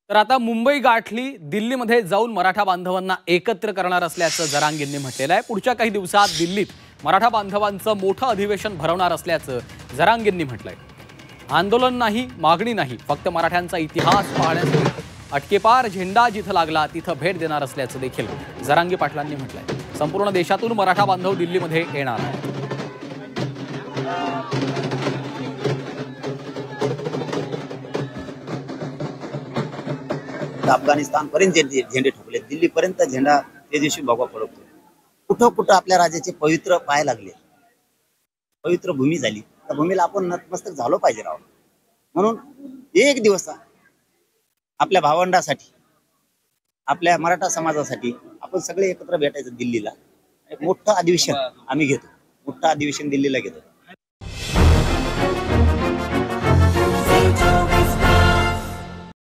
तर आता मुंबई गाठली, दिल्लीमध्ये जाऊन मराठा बांधवांना एकत्र करणार असल्याचं जरांगेंनी म्हटलेलं आहे। पुढच्या काही दिवसात दिल्लीत मराठा बांधवांचं मोठं अधिवेशन भरवणार असल्याचं जरांगेंनी म्हटलंय। आंदोलन नाही, मागणी नाही, फक्त मराठ्यांचा इतिहास पाहण्यासाठी अटकेपार झेंडा जिथं लागला तिथं भेट देणार असल्याचं देखील जरांगे पाटलांनी म्हटलंय। संपूर्ण देशातून मराठा बांधव दिल्लीमध्ये येणार आहेत। अफगाणिस्तान पर्यंत झेंडे ठोकले, दिल्ली पर्यंत झेंडा त्या दिवशी भगवा फडकतो। कुठं कुठं आपल्या राज्याचे पवित्र पाय लागले, पवित्र भूमी झाली, त्या भूमीला आपण नतमस्तक झालो पाहिजे राव। म्हणून एक दिवस आपल्या भावंडासाठी, आपल्या मराठा समाजासाठी आपण सगळे एकत्र भेटायचं दिल्लीला। एक मोठं अधिवेशन आम्ही घेतो, मोठं अधिवेशन दिल्लीला घेतो।